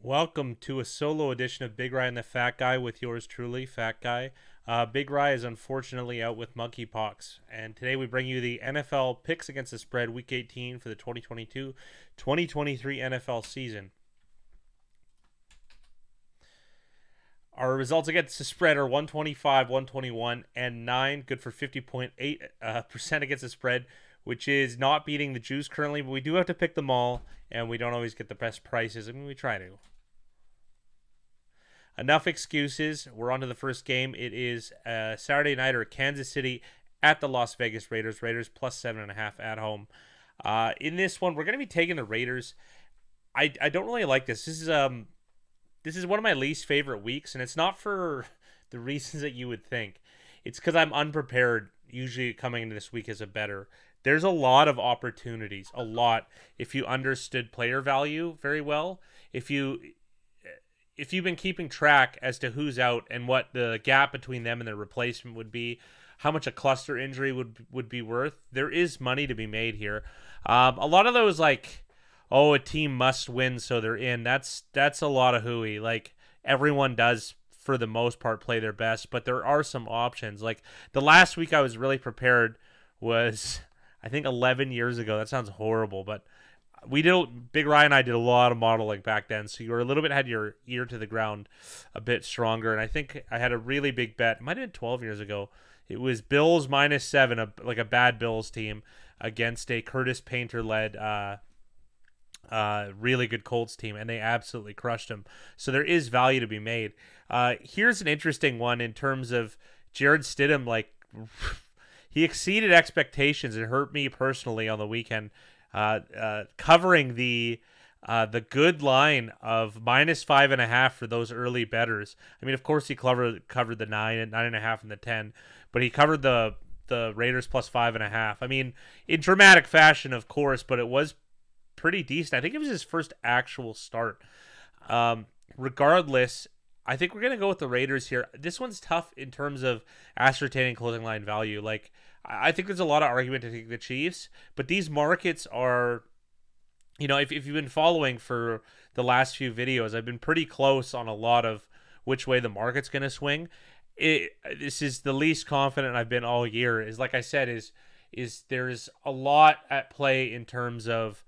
Welcome to a solo edition of Big Rye and the Fat Guy with yours truly, Fat Guy. Big Rye is unfortunately out with monkeypox, and today we bring you the NFL picks against the spread Week 18 for the 2022-2023 NFL season. Our results against the spread are 125, 121, and 9, good for 50.8% against the spread, which is not beating the Juice currently, but we do have to pick them all, and we don't always get the best prices. I mean, we try to. Enough excuses. We're on to the first game. It is Saturday nighter, Kansas City at the Las Vegas Raiders. Raiders plus 7.5 at home. In this one, we're going to be taking the Raiders. I don't really like this. This is one of my least favorite weeks, and it's not for the reasons that you would think. It's because I'm unprepared. Usually coming into this week as a bettor. There's a lot of opportunities, a lot, if you understood player value very well. If you've been keeping track as to who's out and what the gap between them and their replacement would be, how much a cluster injury would be worth, there is money to be made here. A lot of those, like, oh, a team must win so they're in, that's a lot of hooey. Like, everyone does, for the most part, play their best, but there are some options. Like, the last week I was really prepared was, I think, 11 years ago. That sounds horrible, but Big Ryan and I did a lot of modeling back then, so you were a little bit, had your ear to the ground a bit stronger, and I think I had a really big bet. It might have been 12 years ago. It was Bills -7, like a bad Bills team, against a Curtis Painter-led really good Colts team, and they absolutely crushed them. So there is value to be made. Here's an interesting one in terms of Jared Stidham. Like, he exceeded expectations and hurt me personally on the weekend. Covering the good line of -5.5 for those early bettors. I mean, of course, he covered the 9.5, and the 10, but he covered the Raiders plus 5.5. I mean, in dramatic fashion, of course, but it was pretty decent. I think it was his first actual start. Regardless, I think we're gonna go with the Raiders here. This one's tough in terms of ascertaining closing line value. Like, I think there's a lot of argument to take the Chiefs, but these markets are, if you've been following for the last few videos, I've been pretty close on a lot of which way the market's going to swing. This is the least confident I've been all year. Is, like I said, is there's a lot at play in terms of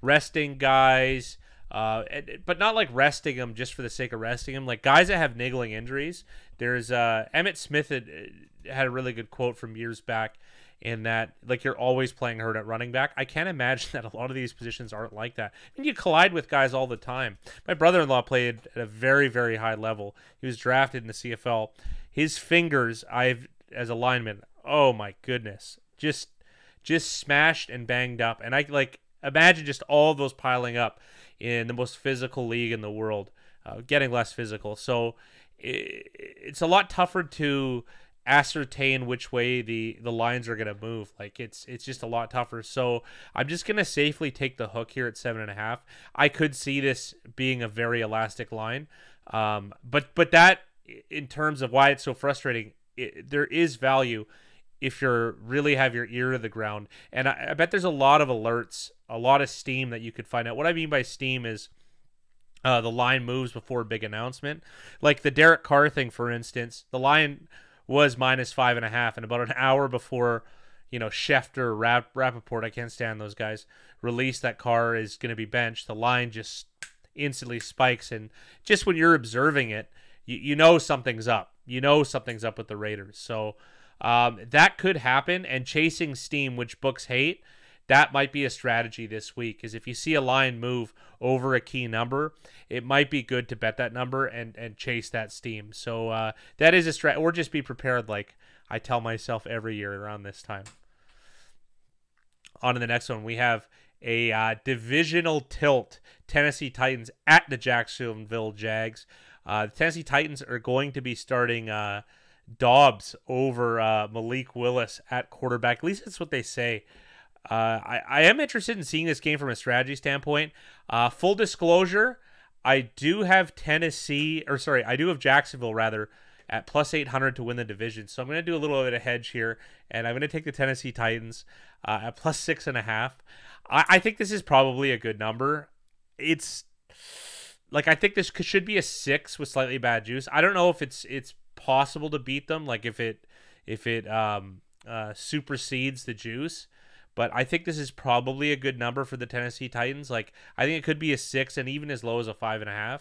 resting guys, but not like resting them just for the sake of resting them. Like, guys that have niggling injuries. There's Emmitt Smith had a really good quote from years back, in that, like, you're always playing hurt at running back. I can't imagine that a lot of these positions aren't like that. And you collide with guys all the time. My brother-in-law played at a very, very high level. He was drafted in the CFL. His fingers, as a lineman, oh my goodness, just smashed and banged up. And I, like, imagine just all of those piling up in the most physical league in the world, getting less physical. So it's a lot tougher to ascertain which way the lines are going to move. Like, it's just a lot tougher. So I'm just going to safely take the hook here at 7.5. I could see this being a very elastic line. But that, in terms of why it's so frustrating, there is value if you really have your ear to the ground. And I bet there's a lot of alerts, a lot of steam that you could find out. What I mean by steam is the line moves before a big announcement. Like the Derek Carr thing, for instance, the line was -5.5, and about an hour before, Schefter, Rappaport, I can't stand those guys, released that Carr is going to be benched, the line just instantly spikes. And just when you're observing it, you know something's up. You know something's up with the Raiders. So that could happen, and chasing steam, which books hate, that might be a strategy this week. Is if you see a line move over a key number, it might be good to bet that number and chase that steam. So that is a strat, or just be prepared, like I tell myself every year around this time. On to the next one, we have a divisional tilt. Tennessee Titans at the Jacksonville Jags. The Tennessee Titans are going to be starting Dobbs over Malik Willis at quarterback. At least that's what they say. I am interested in seeing this game from a strategy standpoint. Full disclosure, I do have Jacksonville rather at plus 800 to win the division. So I'm going to do a little bit of hedge here, and I'm going to take the Tennessee Titans at plus 6.5. I think this is probably a good number. It's like I think this should be a 6 with slightly bad juice. I don't know if it's possible to beat them, like if it supersedes the juice, but I think this is probably a good number for the Tennessee Titans. Like I think it could be a 6 and even as low as a 5.5.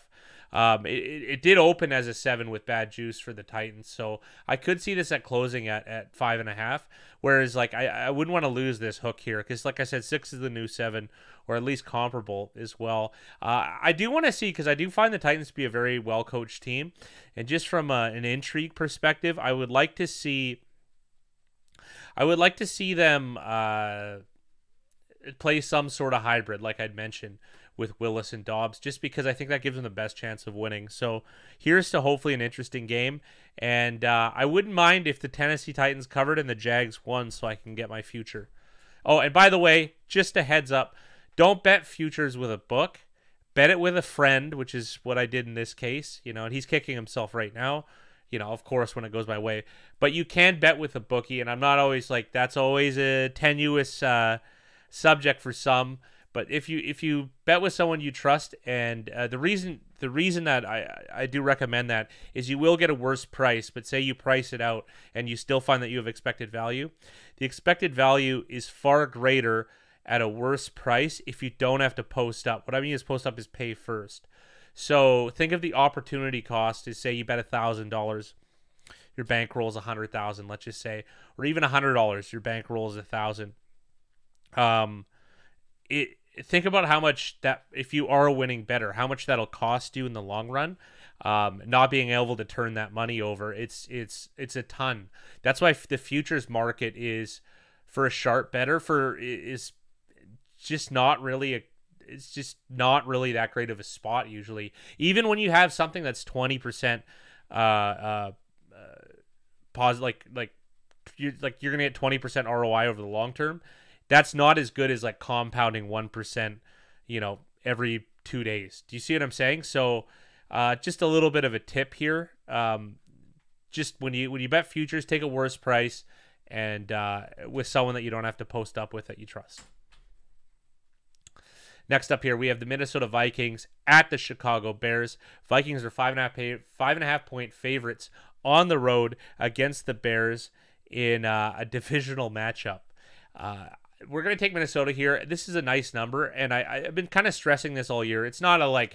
It did open as a 7 with bad juice for the Titans, so I could see this at closing at 5.5. Whereas like I wouldn't want to lose this hook here because like I said, 6 is the new 7, or at least comparable as well. I do want to see, because I do find the Titans to be a very well coached team, and just from an intrigue perspective, I would like to see them play some sort of hybrid, like I'd mentioned, with Willis and Dobbs, just because I think that gives them the best chance of winning. So here's to hopefully an interesting game. And I wouldn't mind if the Tennessee Titans covered and the Jags won, so I can get my future. Oh, and by the way, just a heads up, don't bet futures with a book. Bet it with a friend, which is what I did in this case. And he's kicking himself right now. Of course, when it goes my way. But you can bet with a bookie, and I'm not always like, that's always a tenuous subject for some. But if you bet with someone you trust, and the reason that I do recommend that is you will get a worse price, but say you price it out and you still find that you have expected value. The expected value is far greater at a worse price if you don't have to post up. What I mean is post up is pay first. So think of the opportunity cost is, say you bet $1,000, your bankroll is $100,000, let's just say, or even $100, your bankroll is $1,000. Think about how much that, if you are a winning bettor, how much that'll cost you in the long run. Not being able to turn that money over, it's a ton. That's why the futures market is, for a sharp bettor, is just not really it's just not really that great of a spot usually. Even when you have something that's 20% positive, like you're gonna get 20% ROI over the long term. That's not as good as like compounding 1%, every 2 days. Do you see what I'm saying? So just a little bit of a tip here. Just when you bet futures, take a worse price, and with someone that you don't have to post up with, that you trust. Next up here, we have the Minnesota Vikings at the Chicago Bears. Vikings are 5.5 point favorites on the road against the Bears in a divisional matchup. We're going to take Minnesota here. This is a nice number, and I've been kind of stressing this all year. It's not a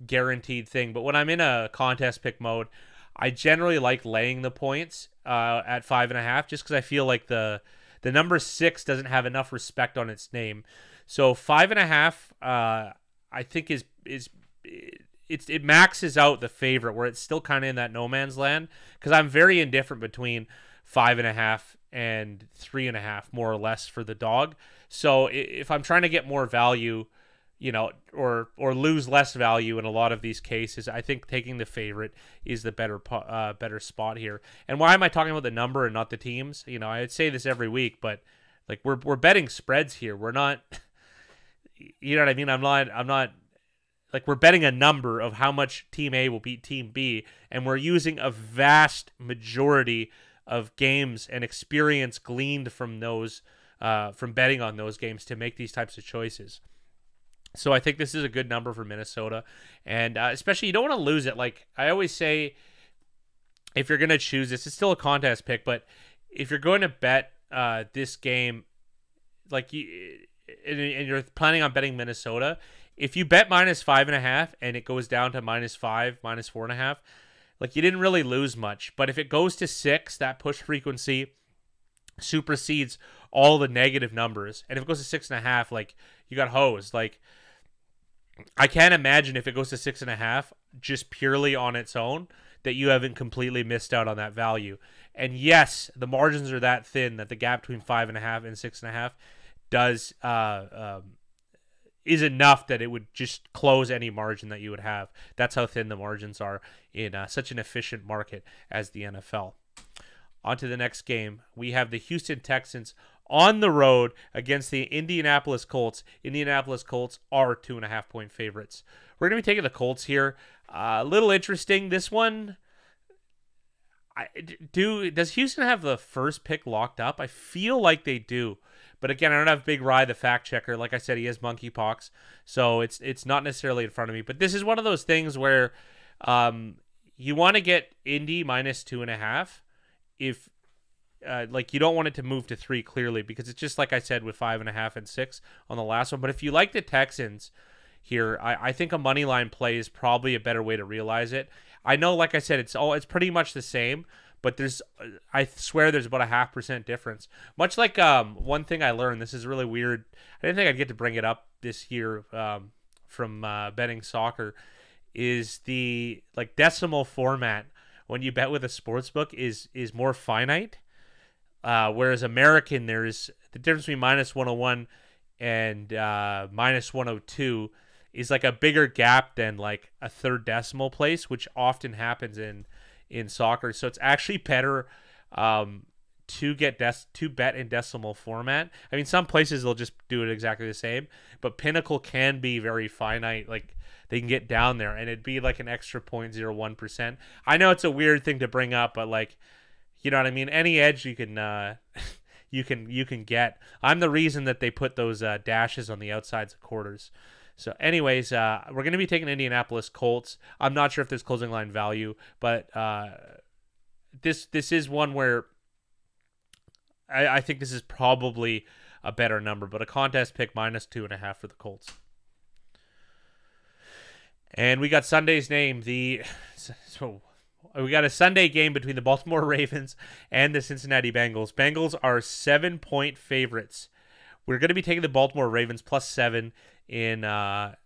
guaranteed thing, but when I'm in a contest pick mode, I generally like laying the points at 5.5, just because I feel like the number 6 doesn't have enough respect on its name. So 5.5, I think it maxes out the favorite, where it's still kind of in that no man's land, because I'm very indifferent between 5.5 and 3.5, more or less, for the dog. So if I'm trying to get more value, or lose less value in a lot of these cases, I think taking the favorite is the better spot here. And why am I talking about the number and not the teams? I'd say this every week, but like we're betting spreads here. We're not. You know what I mean? I'm not like, we're betting a number of how much Team A will beat Team B, and we're using a vast majority of games and experience gleaned from those, from betting on those games to make these types of choices. So I think this is a good number for Minnesota, and especially you don't want to lose it. Like I always say, if you're going to choose this, it's still a contest pick, but if you're going to bet this game, and you're planning on betting Minnesota, if you bet -5.5 and it goes down to -5, -4.5, you didn't really lose much. But if it goes to 6, that push frequency supersedes all the negative numbers. And if it goes to 6.5, you got hosed. I can't imagine if it goes to 6.5 just purely on its own that you haven't completely missed out on that value. And yes, the margins are that thin that the gap between 5.5 and 6.5 is enough that it would just close any margin that you would have. That's how thin the margins are in such an efficient market as the NFL. On to the next game. We have the Houston Texans on the road against the Indianapolis Colts. Indianapolis Colts are 2.5 point favorites. We're going to be taking the Colts here. A little interesting. This one, does Houston have the first pick locked up? I feel like they do. But again, I don't have Big Rye, the fact checker. Like I said, he has monkeypox, so it's not necessarily in front of me. But this is one of those things where you want to get Indy -2.5 if like you don't want it to move to 3 clearly, because it's just like I said with 5.5 and 6 on the last one. But if you like the Texans here, I think a money line play is probably a better way to realize it. I know, like I said, it's pretty much the same, but I swear there's about a 0.5% difference. Much like one thing I learned, this is really weird. I didn't think I'd get to bring it up this year from betting soccer, is the like decimal format when you bet with a sportsbook is more finite. Whereas American, there's the difference between -101 and -102 is like a bigger gap than like a third decimal place, which often happens in soccer. So it's actually better to bet in decimal format. I mean, some places they'll just do it exactly the same, but Pinnacle can be very finite. Like they can get down there, and it'd be like an extra 0.01%. I know it's a weird thing to bring up, but like, you know what I mean? Any edge you can you can get. I'm the reason that they put those dashes on the outsides of quarters. So anyways, we're going to be taking Indianapolis Colts. I'm not sure if there's closing line value, but this is one where I think this is probably a better number, but a contest pick -2.5 for the Colts. And we got Sunday's name. We got a Sunday game between the Baltimore Ravens and the Cincinnati Bengals. Bengals are 7-point favorites. We're going to be taking the Baltimore Ravens +7 in. I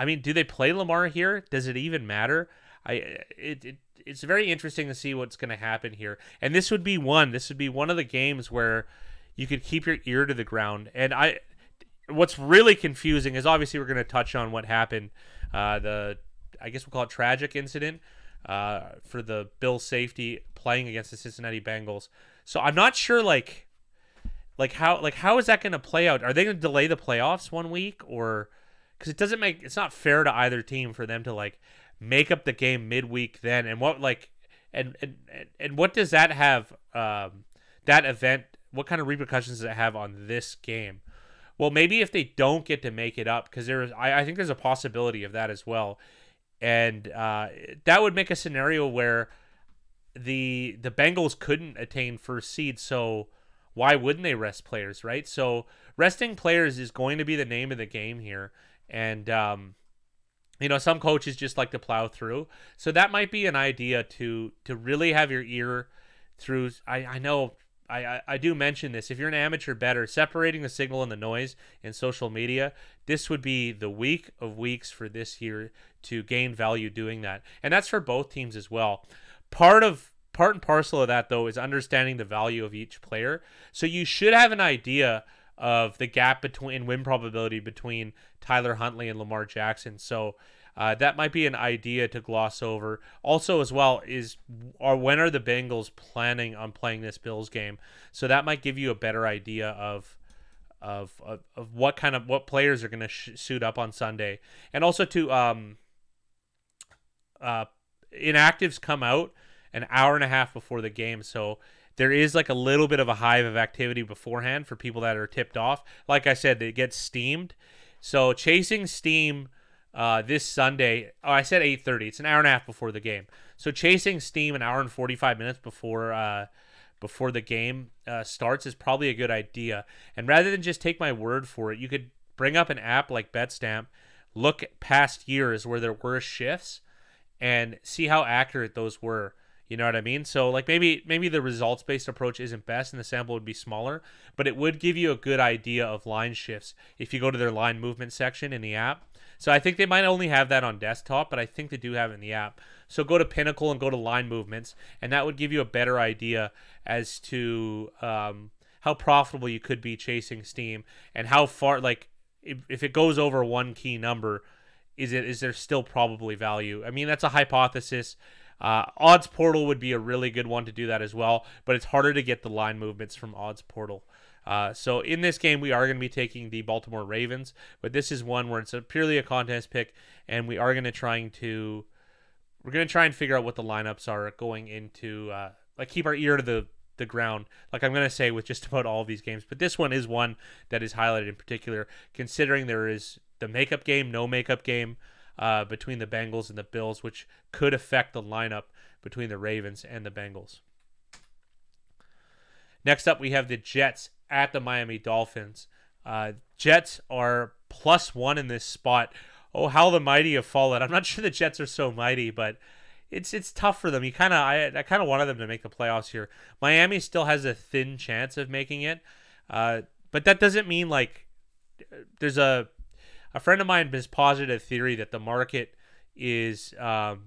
mean, do they play Lamar here? Does it even matter? It's very interesting to see what's going to happen here. And this would be one of the games where you could keep your ear to the ground. And what's really confusing is obviously we're going to touch on what happened. I guess we'll call it tragic incident. For the Bills safety playing against the Cincinnati Bengals. So I'm not sure how is that going to play out? Are they going to delay the playoffs 1 week, or because it's not fair to either team for them to like make up the game midweek then, and what and what does that have that event, what kind of repercussions does it have on this game? Well, maybe if they don't get to make it up, because I think there's a possibility of that as well. And that would make a scenario where the Bengals couldn't attain first seed. So why wouldn't they rest players, right? So resting players is going to be the name of the game here. And, some coaches just like to plow through. So that might be an idea to really have your ear through. I know I do mention this. If you're an amateur bettor, separating the signal and the noise in social media, this would be the week of weeks for this year to gain value doing that. And that's for both teams as well. Part and parcel of that, though, is understanding the value of each player. So you should have an idea of the gap in win probability between Tyler Huntley and Lamar Jackson. So that might be an idea to gloss over. Also, as well, when are the Bengals planning on playing this Bills game? So that might give you a better idea of what players are going to suit up on Sunday. And also inactives come out an hour and a half before the game, so there is like a little bit of a hive of activity beforehand for people that are tipped off. Like I said, they get steamed. So chasing steam this Sunday, I said 8:30. It's an hour and a half before the game. So chasing steam an hour and 45 minutes before the game starts is probably a good idea. And rather than just take my word for it, you could bring up an app like BetStamp, look at past years where there were shifts, and see how accurate those were. You know what I mean? So like maybe the results-based approach isn't best and the sample would be smaller, but it would give you a good idea of line shifts if you go to their line movement section in the app. So I think they might only have that on desktop, but I think they do have it in the app. So go to Pinnacle and go to line movements, and that would give you a better idea as to how profitable you could be chasing steam and how far, like if it goes over one key number, is there still probably value? I mean, that's a hypothesis. Odds Portal would be a really good one to do that as well, but it's harder to get the line movements from Odds Portal. So in this game, we are going to be taking the Baltimore Ravens, but this is one where it's purely a contest pick, and we are going to try and figure out what the lineups are going into. Keep our ear to the ground, like I'm going to say with just about all of these games. But this one is one that is highlighted in particular, considering there is the makeup game, no makeup game between the Bengals and the Bills, which could affect the lineup between the Ravens and the Bengals. Next up, we have the Jets at the Miami Dolphins. Jets are +1 in this spot. Oh, how the mighty have fallen. I'm not sure the Jets are so mighty, but it's tough for them. I kind of wanted them to make the playoffs here. Miami still has a thin chance of making it, but that doesn't mean like there's a friend of mine has posited a theory that the market is a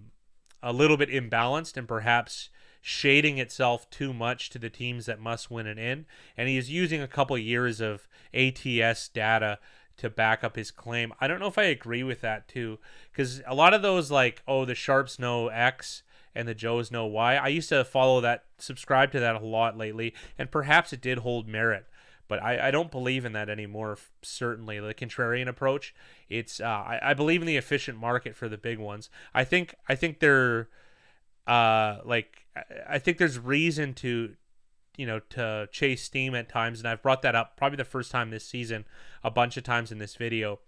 little bit imbalanced and perhaps shading itself too much to the teams that must win it in, and he is using a couple years of ATS data to back up his claim. I don't know if I agree with that too, because a lot of those like, oh, the Sharps know X and the Joes know Y. I used to follow that, subscribe to that a lot lately, and perhaps it did hold merit, but I don't believe in that anymore. Certainly, the contrarian approach. It's I believe in the efficient market for the big ones. I think they're I think there's reason to to chase steam at times, and I've brought that up probably the first time this season, a bunch of times in this video.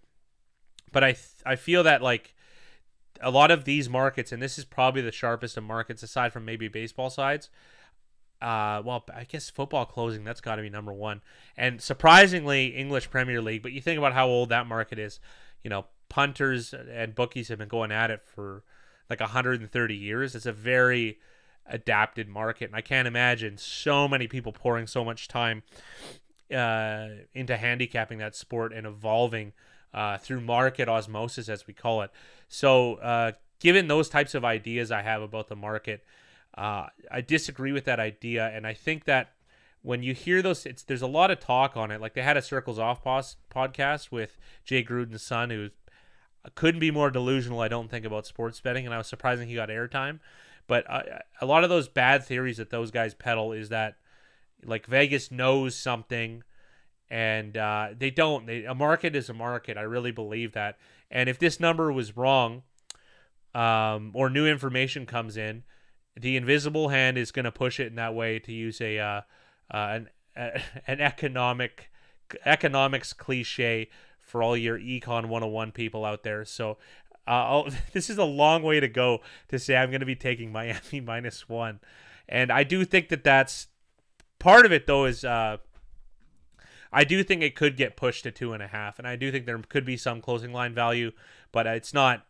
But I feel that like a lot of these markets, and this is probably the sharpest of markets aside from maybe baseball sides. Well, I guess football closing, that's got to be number one. And surprisingly, English Premier League, but you think about how old that market is. Punters and bookies have been going at it for like 130 years. It's a very adapted market, and I can't imagine so many people pouring so much time into handicapping that sport and evolving through market osmosis, as we call it. So given those types of ideas I have about the market, I disagree with that idea, and I think that when you hear those, there's a lot of talk on it. Like they had a Circles Off podcast with Jay Gruden's son, who couldn't be more delusional, I don't think, about sports betting, and I was surprised he got airtime. But a lot of those bad theories that those guys peddle is that like Vegas knows something, and they don't. A market is a market. I really believe that. And if this number was wrong, or new information comes in, the invisible hand is going to push it in that way, to use an economics cliche for all your Econ 101 people out there. So this is a long way to go to say I'm going to be taking Miami -1. And I do think that that's part of it, though, is I do think it could get pushed to 2.5. And I do think there could be some closing line value, but it's not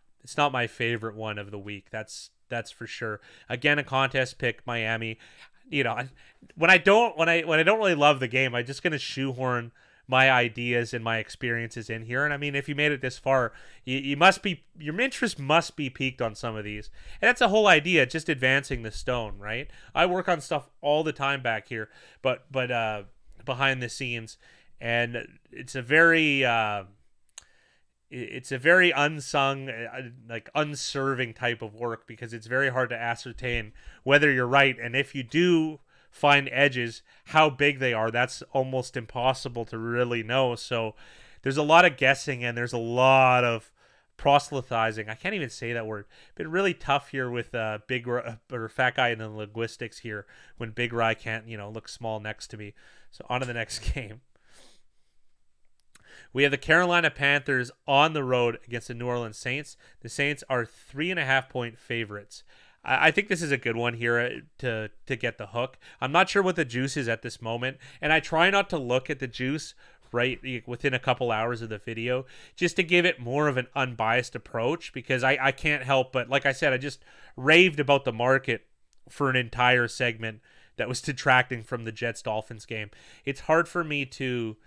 my favorite one of the week. That's for sure. Again, a contest pick, Miami. When I don't really love the game, I'm just going to shoehorn my ideas and my experiences in here. And I mean, if you made it this far, your interest must be piqued on some of these. And that's the whole idea, just advancing the stone, right? I work on stuff all the time back here, but behind the scenes, and it's a very unsung, like unserving type of work, because it's very hard to ascertain whether you're right, and if you do find edges, how big they are. That's almost impossible to really know. So there's a lot of guessing, and there's a lot of proselytizing. I can't even say that word. Been really tough here with big or fat guy in the linguistics here, when Big Rye can't look small next to me. So on to the next game. We have the Carolina Panthers on the road against the New Orleans Saints. The Saints are 3.5-point favorites. I think this is a good one here to get the hook. I'm not sure what the juice is at this moment, and I try not to look at the juice right within a couple hours of the video, just to give it more of an unbiased approach, because I can't help but, like I said, I just raved about the market for an entire segment that was detracting from the Jets-Dolphins game. It's hard for me to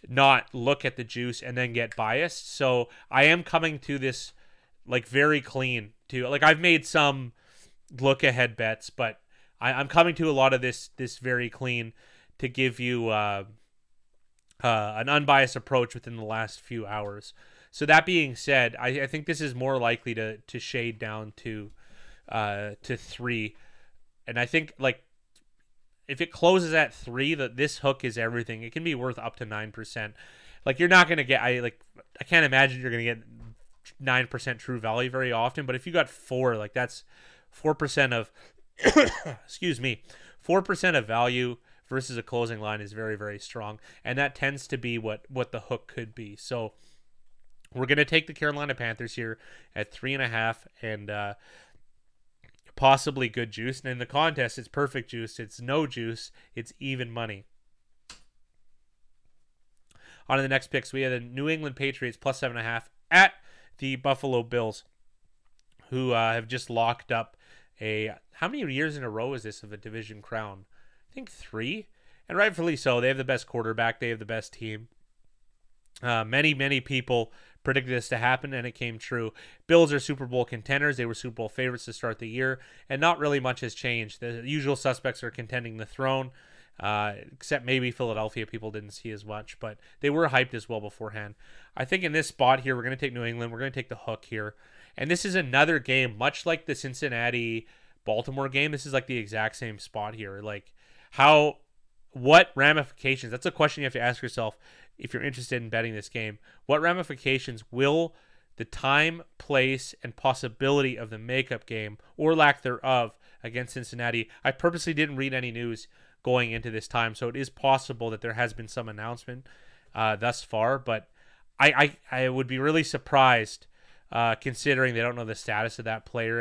not look at the juice and then get biased, so I am coming to this like very clean. I've made some look ahead bets, but I'm coming to a lot of this very clean to give you an unbiased approach within the last few hours. So that being said, I think this is more likely to shade down to 3, and I think like if it closes at 3, this hook is everything. It can be worth up to 9%. Like you're not gonna get I can't imagine you're gonna get 9% true value very often, but if you got 4, like that's 4% of excuse me, 4% of value versus a closing line is very, very strong. And that tends to be what the hook could be. So we're going to take the Carolina Panthers here at 3.5 and possibly good juice. And in the contest, it's perfect juice. It's no juice. It's even money. On to the next picks, we have the New England Patriots plus 7.5 at the Buffalo Bills, who have just locked up how many years in a row is this of a division crown? I think 3, and rightfully so. They have the best quarterback. They have the best team. Many people predicted this to happen, and it came true. Bills are Super Bowl contenders. They were Super Bowl favorites to start the year, and not really much has changed. The usual suspects are contending the throne, except maybe Philadelphia. People didn't see as much, but they were hyped as well beforehand. I think in this spot here, we're going to take New England. We're going to take the hook here. And this is another game, much like the Cincinnati-Baltimore game. This is like the exact same spot here. Like, what ramifications? That's a question you have to ask yourself if you're interested in betting this game. What ramifications will the time, place, and possibility of the makeup game, or lack thereof, against Cincinnati? I purposely didn't read any news going into this time, so it is possible that there has been some announcement thus far, but I would be really surprised considering they don't know the status of that player,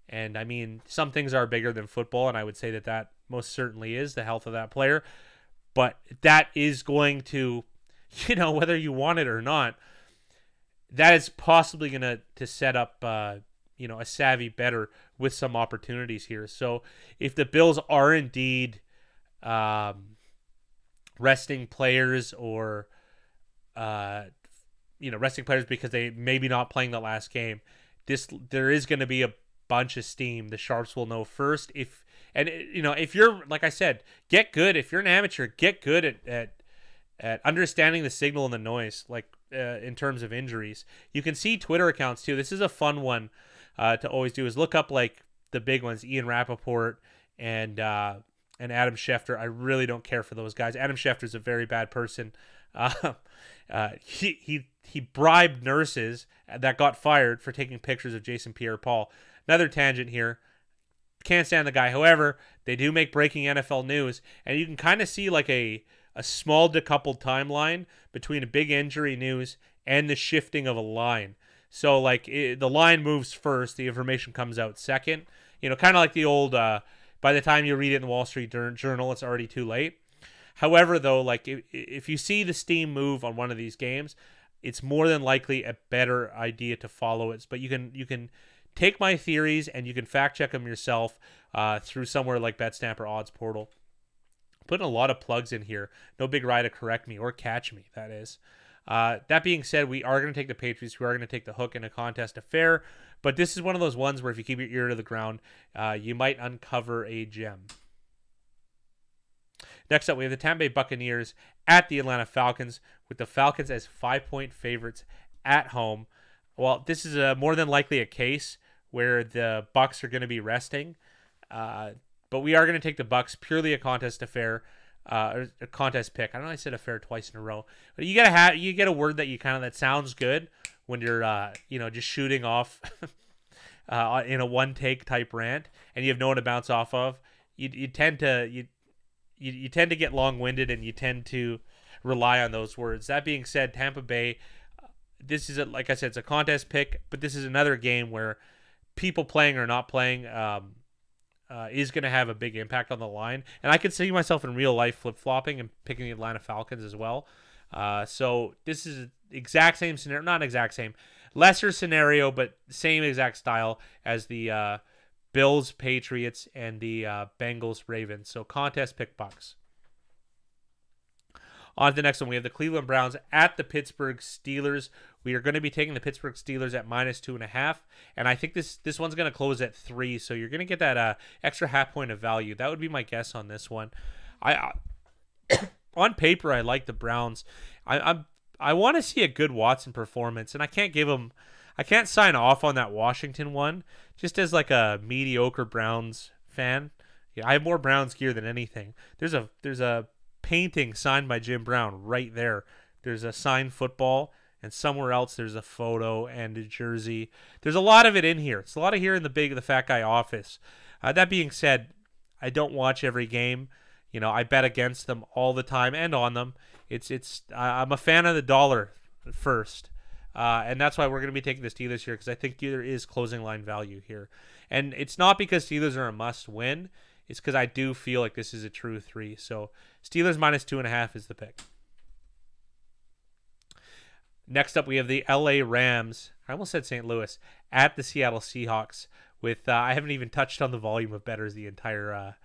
and I mean, some things are bigger than football, and I would say that most certainly is the health of that player, but that is going to, whether you want it or not, that is possibly going to set up a savvy bettor with some opportunities here. So if the Bills are indeed resting players or resting players because they maybe not playing the last game, there is going to be a bunch of steam. The sharps will know first. If you're, like I said, get good. If you're an amateur, get good at understanding the signal and the noise, like in terms of injuries. You can see Twitter accounts too. This is a fun one to always do, is look up like the big ones, Ian Rappaport and Adam Schefter. I really don't care for those guys. Adam Schefter is a very bad person. He bribed nurses that got fired for taking pictures of Jason Pierre-Paul. Another tangent here. Can't stand the guy. However, they do make breaking NFL news, and you can kind of see like a small decoupled timeline between a big injury news and the shifting of a line. So like the line moves first, the information comes out second. Kind of like the old, by the time you read it in the Wall Street Journal, it's already too late. However, though, like if you see the steam move on one of these games, it's more than likely a better idea to follow it. But you can take my theories and you can fact check them yourself through somewhere like BetStamp or Odds Portal. Putting a lot of plugs in here. No big ride to correct me or catch me, that is. That being said, we are going to take the Patriots. We are going to take the hook in a contest affair. But this is one of those ones where if you keep your ear to the ground, you might uncover a gem. Next up, we have the Tampa Bay Buccaneers at the Atlanta Falcons, with the Falcons as 5-point favorites at home. Well, this is more than likely a case where the Bucs are going to be resting, but we are going to take the Bucs, purely a contest affair, or a contest pick. I don't know, I said affair twice in a row, but you get a word that sounds good when you're just shooting off in a one take type rant, and you have no one to bounce off of. You tend to get long-winded, and you tend to rely on those words. That being said, Tampa Bay, this is, like I said, it's a contest pick, but this is another game where people playing or not playing is going to have a big impact on the line. And I could see myself in real life flip-flopping and picking the Atlanta Falcons as well. So this is exact same scenario, not exact same, lesser scenario, but same exact style as the Bills, Patriots, and the Bengals, Ravens. So contest pick Bucks. On to the next one, we have the Cleveland Browns at the Pittsburgh Steelers. We are going to be taking the Pittsburgh Steelers at -2.5, and I think this one's going to close at 3, so you're going to get that extra half point of value. That would be my guess on this one. On paper, I like the Browns. I want to see a good Watson performance, and I can't sign off on that Washington one, just as like a mediocre Browns fan. Yeah, I have more Browns gear than anything. There's a painting signed by Jim Brown right there. There's a signed football, and somewhere else there's a photo and a jersey. There's a lot of it in here. It's a lot of here in the fat guy office. That being said, I don't watch every game. You know, I bet against them all the time and on them. I'm a fan of the dollar first. And that's why we're going to be taking the Steelers here, because I think there is closing line value here. And it's not because Steelers are a must-win. It's because I do feel like this is a true 3. So Steelers minus 2.5 is the pick. Next up, we have the LA Rams. I almost said St. Louis at the Seattle Seahawks. With I haven't even touched on the volume of bettors the entire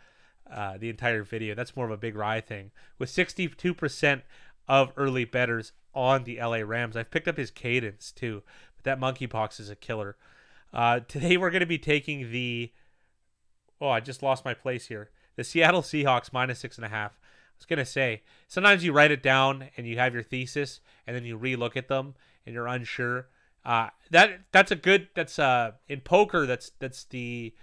video. That's more of a Big Rye thing. With 62% of early bettors on the LA Rams. I've picked up his cadence too, but that monkeypox is a killer. Today we're going to be taking the... Oh, I just lost my place here. The Seattle Seahawks minus 6.5. I was going to say, sometimes you write it down and you have your thesis and then you re-look at them and you're unsure. That's in poker, that's the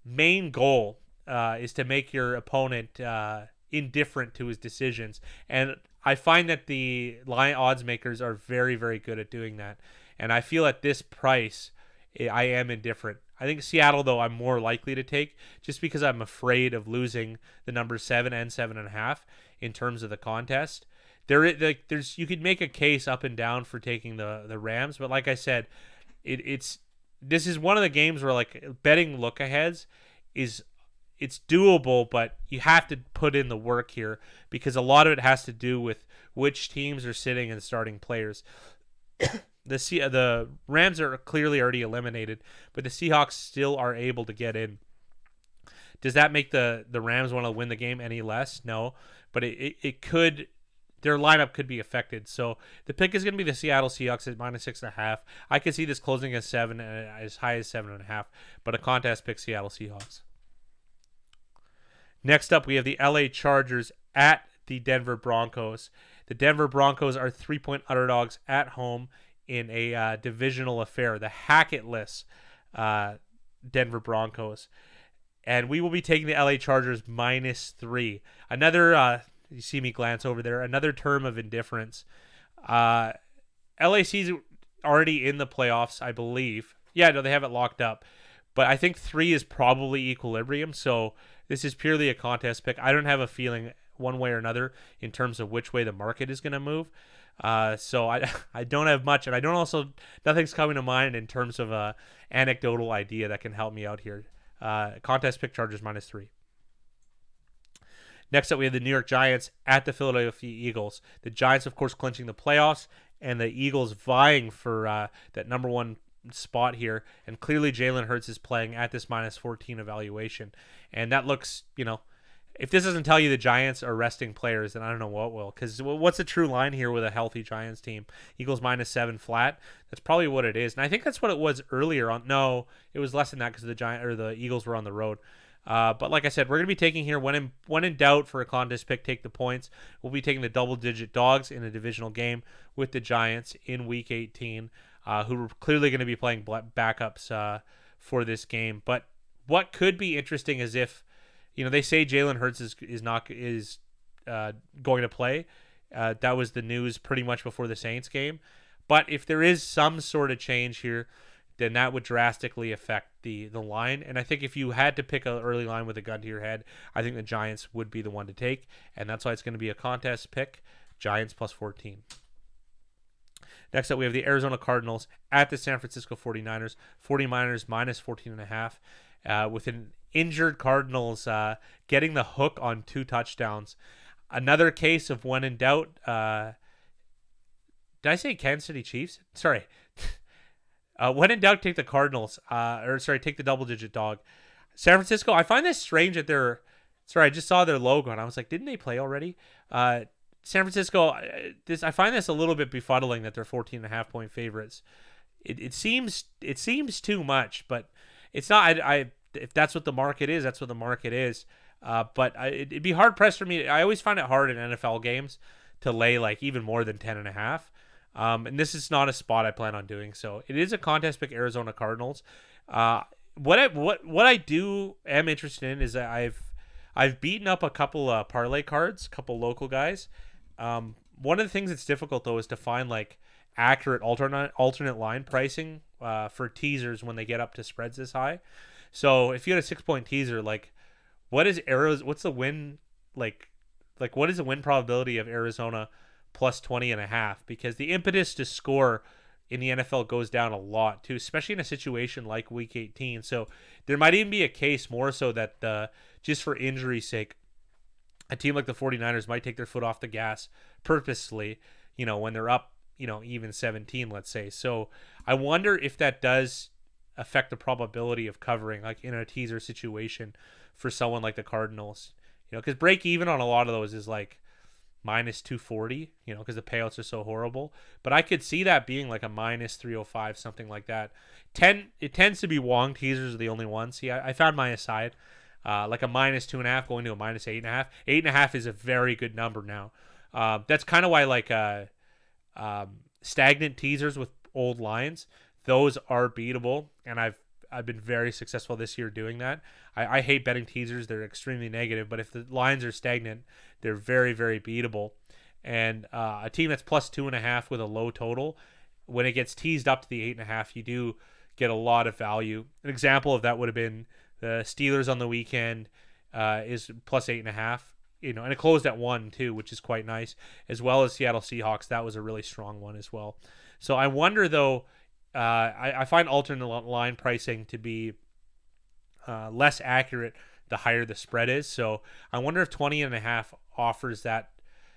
main goal, is to make your opponent indifferent to his decisions. And I find that the line odds makers are very, very good at doing that. And I feel at this price, I am indifferent. I think Seattle, though, I'm more likely to take just because I'm afraid of losing the numbers 7 and 7.5 in terms of the contest. You could make a case up and down for taking the Rams, but like I said, this is one of the games where like betting look-aheads it's doable, but you have to put in the work here because a lot of it has to do with which teams are sitting and starting players. The Rams are clearly already eliminated, but the Seahawks still are able to get in. Does that make the Rams want to win the game any less? No, but it could. Their lineup could be affected. So the pick is going to be the Seattle Seahawks at minus 6.5. I could see this closing at 7, as high as 7.5, but a contest pick Seattle Seahawks. Next up, we have the LA Chargers at the Denver Broncos. The Denver Broncos are 3-point underdogs at home in a divisional affair, the Hackett-less Denver Broncos. And we will be taking the LA Chargers minus 3. Another, you see me glance over there, another term of indifference. LAC's already in the playoffs, I believe. Yeah, no, they have it locked up. But I think 3 is probably equilibrium, so this is purely a contest pick. I don't have a feeling one way or another in terms of which way the market is going to move. So I don't have much, and I don't also, nothing's coming to mind in terms of a anecdotal idea that can help me out here. Contest pick Chargers minus 3. Next up, we have the New York Giants at the Philadelphia Eagles. The Giants, of course, clinching the playoffs, and the Eagles vying for that number 1 spot here. And clearly Jalen Hurts is playing at this minus 14 evaluation. And that looks, if this doesn't tell you the Giants are resting players, then I don't know what will. Because what's the true line here with a healthy Giants team? Eagles minus 7 flat. That's probably what it is. And I think that's what it was earlier on. No, it was less than that because the Eagles were on the road. But like I said, we're going to be taking here, when in doubt for a contest pick, take the points. We'll be taking the double-digit dogs in a divisional game with the Giants in Week 18, who are clearly going to be playing backups for this game. But what could be interesting is if, they say Jalen Hurts is going to play. That was the news pretty much before the Saints game. But if there is some sort of change here, then that would drastically affect the line. And I think if you had to pick an early line with a gun to your head, I think the Giants would be the one to take. And that's why it's going to be a contest pick, Giants plus 14. Next up, we have the Arizona Cardinals at the San Francisco 49ers. 49ers minus 14.5. With an injured Cardinals getting the hook on 2 touchdowns. Another case of when in doubt. Did I say Kansas City Chiefs? Sorry. When in doubt, take the Cardinals. Take the double-digit dog. San Francisco, I find this strange that they're... Sorry, I just saw their logo, and I was like, didn't they play already? San Francisco, I find this a little bit befuddling that they're 14.5-point favorites. It seems too much, but it's not. If that's what the market is, that's what the market is. But it'd be hard-pressed for me. I always find it hard in NFL games to lay like even more than 10.5. And this is not a spot I plan on doing. So it is a contest pick, Arizona Cardinals. What I am interested in is that I've beaten up a couple parlay cards, a couple local guys. One of the things that's difficult though is to find like accurate alternate line pricing for teasers when they get up to spreads this high. So if you had a 6-point teaser, like what is Arizona? What's the win like what is the win probability of Arizona plus 20.5? Because the impetus to score in the NFL goes down a lot too, especially in a situation like Week 18. So there might even be a case more so that just for injury's sake, a team like the 49ers might take their foot off the gas purposely, when they're up, even 17, let's say. So I wonder if that does affect the probability of covering, like in a teaser situation for someone like the Cardinals, because break even on a lot of those is like minus 240, because the payouts are so horrible. But I could see that being like a minus 305, something like that. It tends to be Wong teasers are the only ones. See, I found my aside. Like a minus 2.5 going to a minus 8.5. 8.5 is a very good number now. That's kind of why like stagnant teasers with old lines, those are beatable, and I've been very successful this year doing that. I hate betting teasers; they're extremely negative. But if the lines are stagnant, they're very, very beatable. And a team that's plus 2.5 with a low total, when it gets teased up to the 8.5, you do get a lot of value. An example of that would have been the Steelers on the weekend is plus 8.5, and it closed at 1 too, which is quite nice, as well as Seattle Seahawks. That was a really strong one as well. So I wonder though, I find alternate line pricing to be less accurate the higher the spread is. So I wonder if 20.5 offers that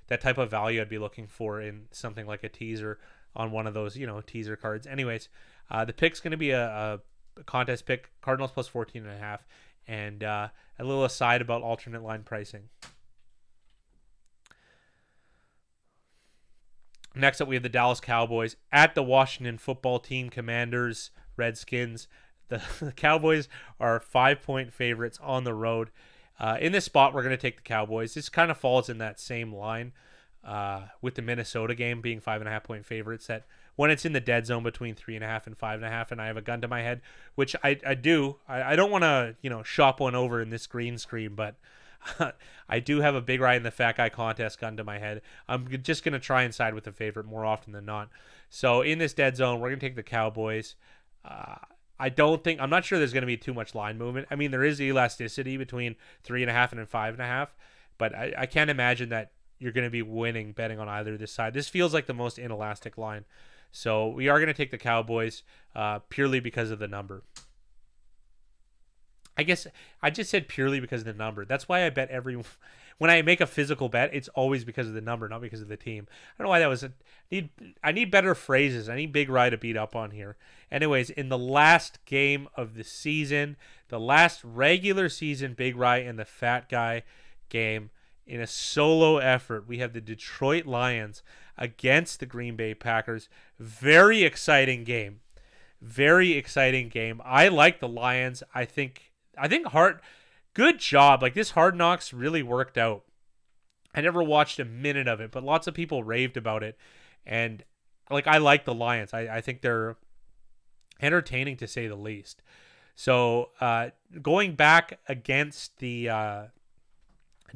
type of value I'd be looking for in something like a teaser on one of those, teaser cards. Anyways, the pick's going to be a contest pick, Cardinals plus 14.5, and a little aside about alternate line pricing. Next up, we have the Dallas Cowboys at the Washington football team, Commanders, Redskins. The Cowboys are 5-point favorites on the road. In this spot, we're going to take the Cowboys. This kind of falls in that same line with the Minnesota game being 5.5-point favorites. That when it's in the dead zone between 3.5 and 5.5, and I have a gun to my head, which I do. I don't want to shop one over in this green screen, but I do have a big ride in the fat guy contest gun to my head. I'm just going to try and side with the favorite more often than not. So in this dead zone, we're going to take the Cowboys. I'm not sure there's going to be too much line movement. I mean, there is elasticity between 3.5 and 5.5, but I can't imagine that you're going to be winning betting on either this side. This feels like the most inelastic line. So we are going to take the Cowboys purely because of the number. I guess I just said purely because of the number. That's why I bet when I make a physical bet, it's always because of the number, not because of the team. I don't know why that was. I need better phrases. I need Big Rye to beat up on here. Anyways, in the last game of the season, the last regular season Big Rye and the Fat Guy game, in a solo effort, we have the Detroit Lions against the Green Bay Packers. Very exciting game. Very exciting game. I like the Lions. I think good job. Like, this Hard Knocks really worked out. I never watched a minute of it, but lots of people raved about it. And like, I like the Lions. I think they're entertaining to say the least. So going back against the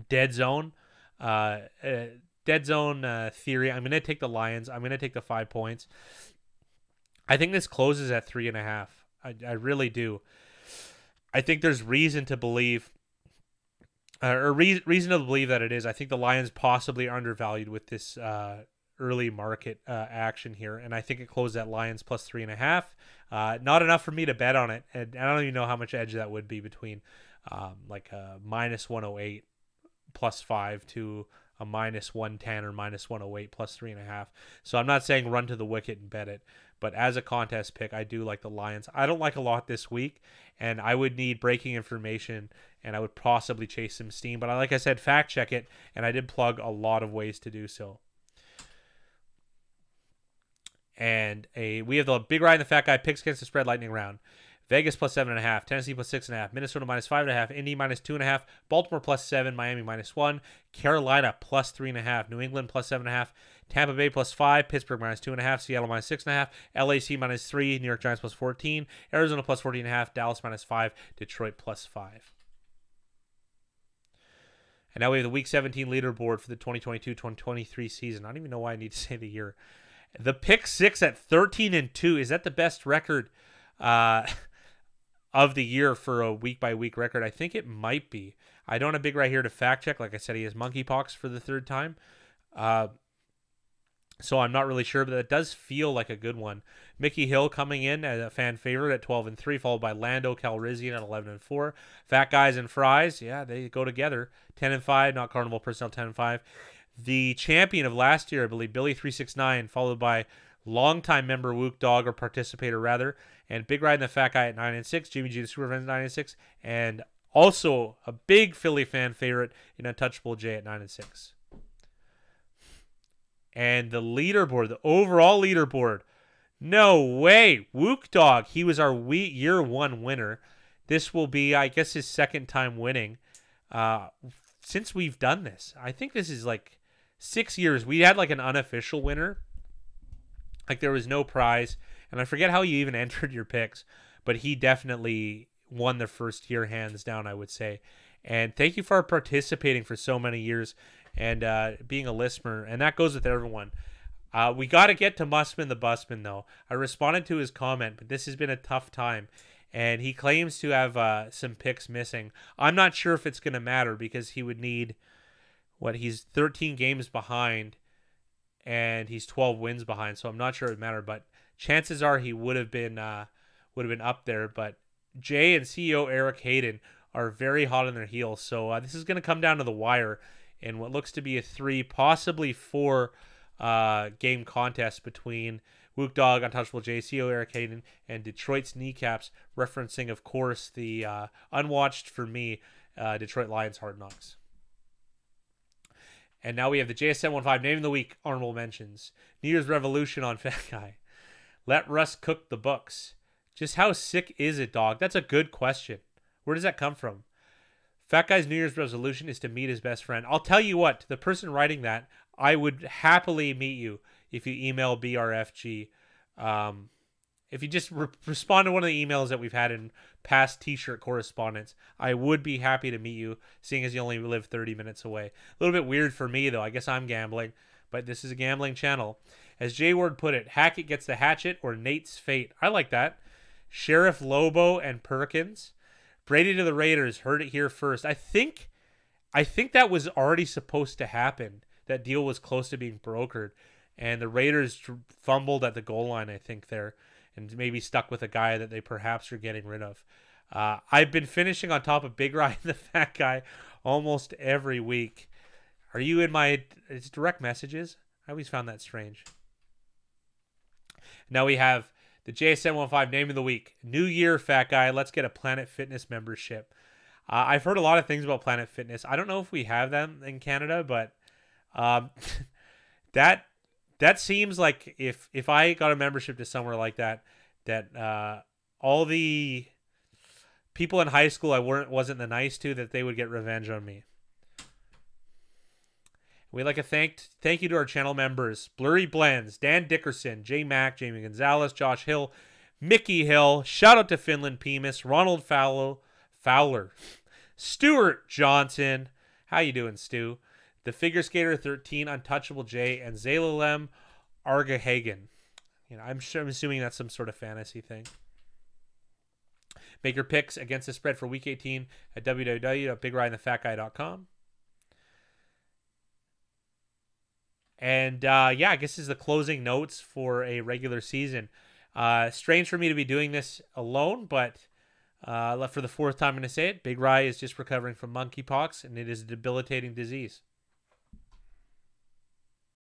dead zone theory, I'm going to take the Lions. I'm going to take the 5 points. I think this closes at 3.5. I really do. I think there's reason to believe, reason to believe that it is. I think the Lions possibly are undervalued with this early market action here, and I think it closed at Lions plus 3.5. Not enough for me to bet on it, and I don't even know how much edge that would be between like a minus 108 plus 5 to a minus 110 or minus 108 plus 3.5. So I'm not saying run to the wicket and bet it, but as a contest pick, I do like the Lions. I don't like a lot this week, and I would need breaking information, and I would possibly chase some steam. But like I said, fact check it, and I did plug a lot of ways to do so. And we have the Big Rye and the Fat Guy picks against the spread lightning round. Vegas plus 7.5, Tennessee plus 6.5, Minnesota minus 5.5, Indy minus 2.5, Baltimore plus 7, Miami minus 1, Carolina plus 3.5, New England plus 7.5, Tampa Bay plus 5, Pittsburgh minus 2.5, Seattle minus 6.5, LAC minus 3, New York Giants plus 14, Arizona plus 14.5, Dallas minus 5, Detroit plus 5. And now we have the Week 17 leaderboard for the 2022-2023 season. I don't even know why I need to say the year. The pick 6 at 13-2. Is that the best record of the year for a week-by-week record. I think it might be. I don't have Big Right here to fact check. Like I said, he has monkeypox for the third time. So I'm not really sure, but it does feel like a good one. Mickey Hill coming in as a fan favorite at 12-3, followed by Lando Calrissian at 11-4. Fat Guys and Fries, yeah, they go together. 10-5, not Carnival personnel, 10-5. The champion of last year, I believe, Billy 369, followed by longtime member Wook Dog, or participator rather, and Big Ride and the Fat Guy at 9-6. Jimmy G the Super Friends 9-6, and also a big Philly fan favorite in Untouchable J at 9-6. And the leaderboard, the overall leaderboard, no way, Wook Dog, he was our year one winner. This will be, I guess, his second time winning since we've done this. I think this is like 6 years. We had like an unofficial winner. Like there was no prize. And I forget how you even entered your picks, but he definitely won the first year hands down, I would say. And thank you for participating for so many years and being a listener. And that goes with everyone. We got to get to Mussman the Busman, though. I responded to his comment, but this has been a tough time. And he claims to have some picks missing. I'm not sure if it's going to matter because he would need, he's 13 games behind and he's 12 wins behind. So I'm not sure it would matter, but chances are he would have been up there. But Jay and CEO Eric Hayden are very hot on their heels. So this is going to come down to the wire in what looks to be a 3, possibly 4 game contest between Wook Dog, Untouchable J, CEO Eric Hayden, and Detroit's Kneecaps, referencing, of course, the unwatched for me Detroit Lions Hard Knocks. And now we have the JS715 Name of the Week honorable mentions. New Year's Revolution on Fat Guy. Let Russ cook the books. Just how sick is it, dog? That's a good question. Where does that come from? Fat Guy's New Year's resolution is to meet his best friend. I'll tell you what, the person writing that, I would happily meet you if you email BRFG. If you just respond to one of the emails that we've had in past t-shirt correspondence, I would be happy to meet you, seeing as you only live 30 minutes away. A little bit weird for me, though. I guess I'm gambling, but this is a gambling channel. As Jay Ward put it, Hackett gets the hatchet or Nate's fate. I like that. Sheriff Lobo and Perkins. Brady to the Raiders. Heard it here first. I think that was already supposed to happen. That deal was close to being brokered. And the Raiders fumbled at the goal line, I think, there. And maybe stuck with a guy that they perhaps are getting rid of. I've been finishing on top of Big Ryan, the Fat Guy, almost every week. Are you in my direct messages? I always found that strange. Now we have the JS715 Name of the Week. New Year, Fat Guy. Let's get a Planet Fitness membership. I've heard a lot of things about Planet Fitness. I don't know if we have them in Canada, but that seems like if I got a membership to somewhere like that all the people in high school I wasn't the nice to, that they would get revenge on me. We'd like to thank you to our channel members: Blurry Blends, Dan Dickerson, J Mac, Jamie Gonzalez, Josh Hill, Mickey Hill. Shout out to Finland Pemis, Ronald Fowler, Stuart Johnson. How you doing, Stu? The Figure Skater 13, Untouchable J, and Zalalem Argahagen. I'm assuming that's some sort of fantasy thing. Make your picks against the spread for Week 18 at www.bigryanthefatguy.com. And yeah, I guess this is the closing notes for a regular season. Strange for me to be doing this alone, but for the fourth time I'm going to say it, Big Rye is just recovering from monkeypox, and it is a debilitating disease.